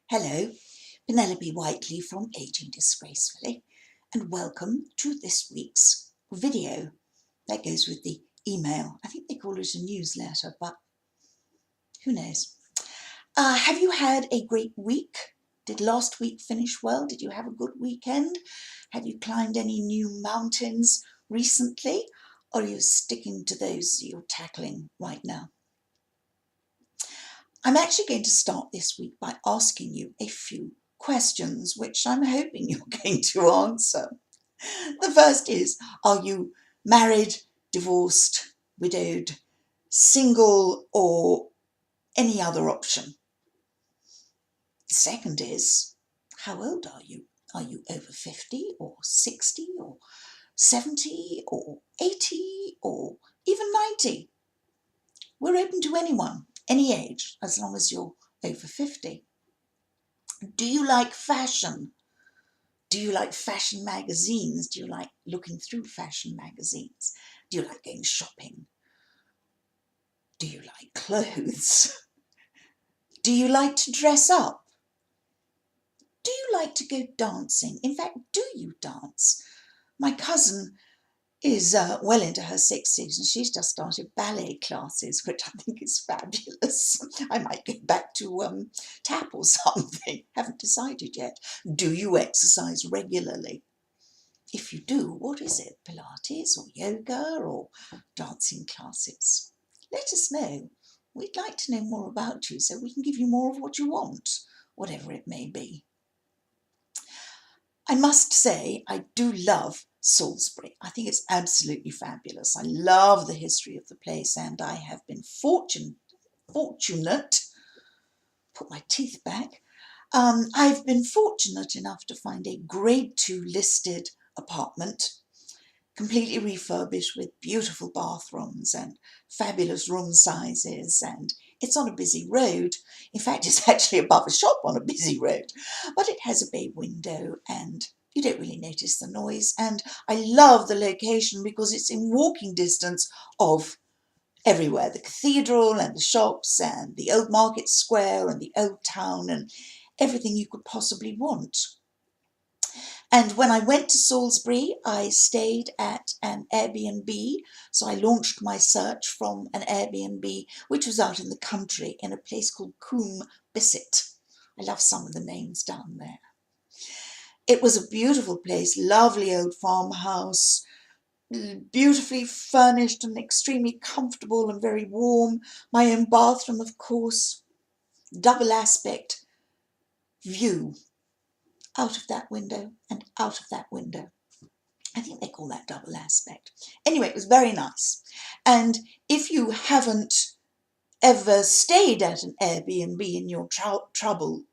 Hello, Penelope Whiteley from Aging Disgracefully, and welcome to this week's video. That goes with the email. I think they call it a newsletter, but who knows? Have you had a great week? Did last week finish well? Did you have a good weekend? Have you climbed any new mountains recently? Or are you sticking to those you're tackling right now? I'm actually going to start this week by asking you a few questions, which I'm hoping you're going to answer. The first is, are you married, divorced, widowed, single, or any other option? The second is, how old are you? Are you over 50 or 60 or 70 or 80 or even 90? We're open to anyone, any age, as long as you're over 50. Do you like fashion? Do you like fashion magazines? Do you like looking through fashion magazines? Do you like going shopping? Do you like clothes? Do you like to dress up? Do you like to go dancing? In fact, do you dance? My cousin is well into her 60s and she's just started ballet classes, which I think is fabulous. I might go back to tap or something. Haven't decided yet. Do you exercise regularly? If you do, what is it? Pilates or yoga or dancing classes? Let us know. We'd like to know more about you so we can give you more of what you want, whatever it may be. I must say, I do love Salisbury. I think it's absolutely fabulous. I love the history of the place, and I have been fortunate, put my teeth back, I've been fortunate enough to find a grade 2 listed apartment, completely refurbished with beautiful bathrooms and fabulous room sizes, and it's on a busy road. In fact, it's actually above a shop on a busy road, but it has a bay window and you don't really notice the noise. And I love the location because it's in walking distance of everywhere, the cathedral and the shops and the old market square and the old town and everything you could possibly want. And when I went to Salisbury, I stayed at an Airbnb. So I launched my search from an Airbnb, which was out in the country in a place called Coombe Bisset. I love some of the names down there. It was a beautiful place, lovely old farmhouse, beautifully furnished and extremely comfortable and very warm. My own bathroom, of course, double aspect view out of that window and out of that window. I think they call that double aspect. Anyway, it was very nice. And if you haven't ever stayed at an Airbnb in your travels,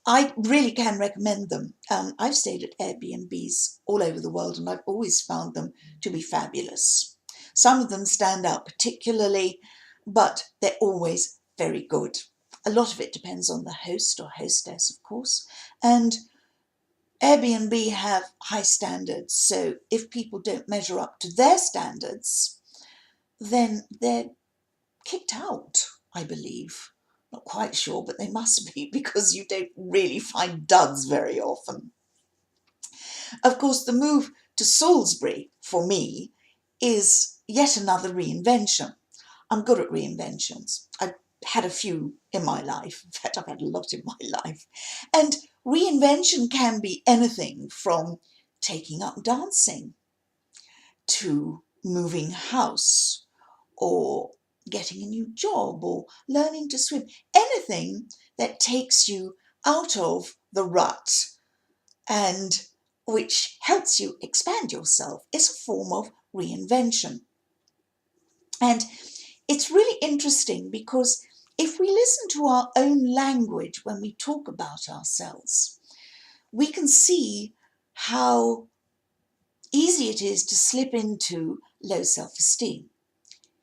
I really can recommend them. I've stayed at Airbnbs all over the world and I've always found them to be fabulous. Some of them stand out particularly, but they're always very good. A lot of it depends on the host or hostess, of course, and Airbnb have high standards, so if people don't measure up to their standards, then they're kicked out, I believe. Not quite sure, but they must be because you don't really find duds very often. Of course, the move to Salisbury, for me, is yet another reinvention. I'm good at reinventions. I've had a few in my life. In fact, I've had a lot in my life. And reinvention can be anything from taking up dancing to moving house or getting a new job or learning to swim. Anything that takes you out of the rut and which helps you expand yourself is a form of reinvention. And it's really interesting because if we listen to our own language when we talk about ourselves, we can see how easy it is to slip into low self-esteem.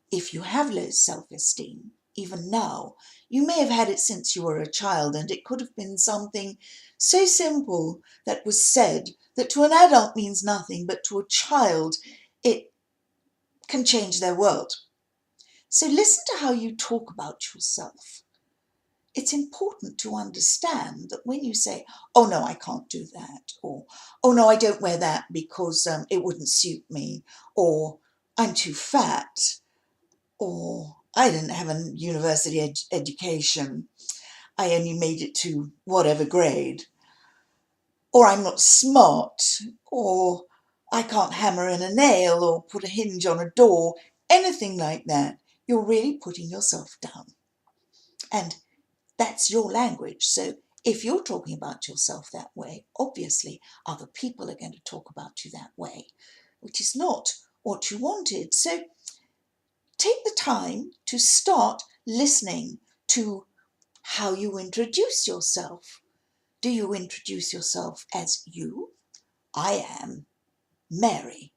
If you have low self-esteem, even now, you may have had it since you were a child, and it could have been something so simple that was said that to an adult means nothing, but to a child it can change their world. So listen to how you talk about yourself. it's important to understand that when you say, oh no, I can't do that, or oh no, I don't wear that because it wouldn't suit me, or I'm too fat, or I didn't have a university education, I only made it to whatever grade, or I'm not smart, or I can't hammer in a nail or put a hinge on a door, anything like that, you're really putting yourself down. And that's your language. So if you're talking about yourself that way, obviously other people are going to talk about you that way, which is not what you wanted. So take the time to start listening to how you introduce yourself. Do you introduce yourself as you? I am Mary,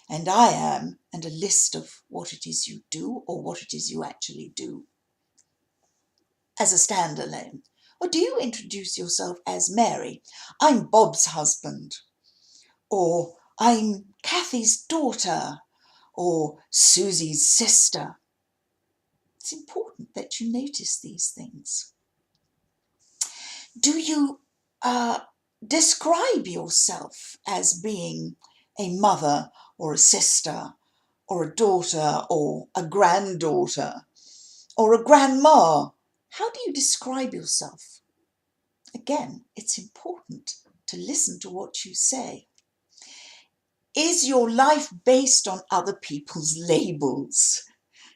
and I am, and a list of what it is you do or what it is you actually do as a standalone? Or do you introduce yourself as Mary? I'm Bob's husband, or I'm Kathy's daughter, or Susie's sister. It's important that you notice these things. Do you describe yourself as being a mother or a sister or a daughter or a granddaughter or a grandma? How do you describe yourself? Again, it's important to listen to what you say. Is your life based on other people's labels?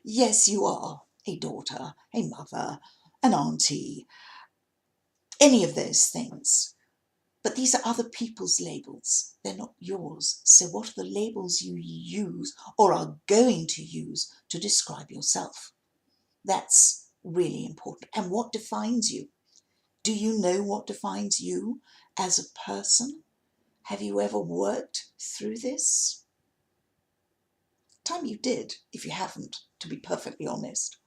Yes, you are a daughter, a mother, an auntie, any of those things. But these are other people's labels. They're not yours. So what are the labels you use or are going to use to describe yourself? That's really important. And what defines you? Do you know what defines you as a person? Have you ever worked through this? Time you did, if you haven't, to be perfectly honest.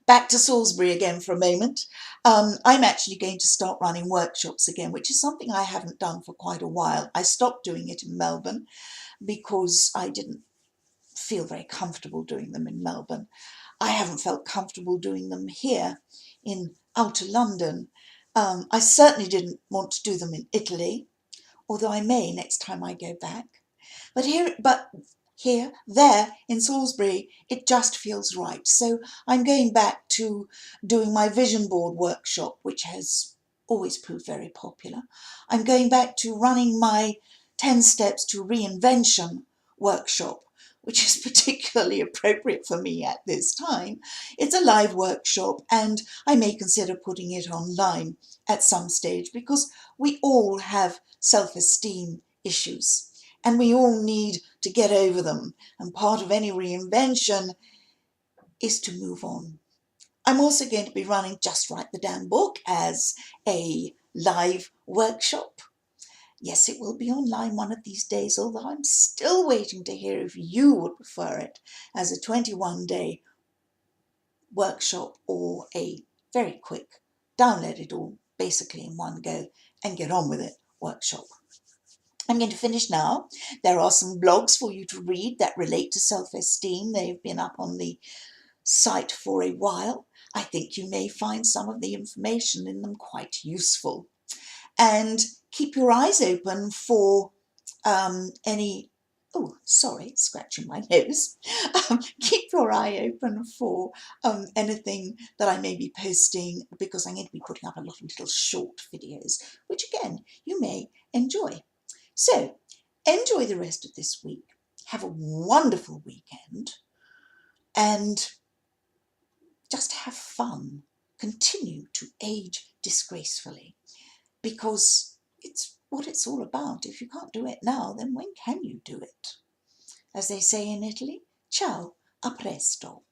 Back to Salisbury again for a moment. I'm actually going to start running workshops again, which is something I haven't done for quite a while. I stopped doing it in Melbourne because I didn't feel very comfortable doing them in Melbourne. I haven't felt comfortable doing them here in outer London. I certainly didn't want to do them in Italy, although I may next time I go back. But there in Salisbury, it just feels right. So I'm going back to doing my vision board workshop, which has always proved very popular. I'm going back to running my 10 steps to reinvention workshop, which is particularly appropriate for me at this time. It's a live workshop and I may consider putting it online at some stage because we all have self-esteem issues and we all need to get over them. And part of any reinvention is to move on. I'm also going to be running Just Write the Damn Book as a live workshop. Yes, it will be online one of these days, although I'm still waiting to hear if you would prefer it as a 21-day workshop or a very quick download it all basically in one go and get on with it workshop. I'm going to finish now. There are some blogs for you to read that relate to self-esteem. They've been up on the site for a while. I think you may find some of the information in them quite useful. And keep your eyes open for any, oh, sorry, scratching my nose. Keep your eye open for anything that I may be posting because I'm going to be putting up a lot of little short videos, which again, you may enjoy. So enjoy the rest of this week. Have a wonderful weekend and just have fun. Continue to age disgracefully because it's what it's all about. If you can't do it now, then when can you do it? As they say in Italy, ciao, a presto.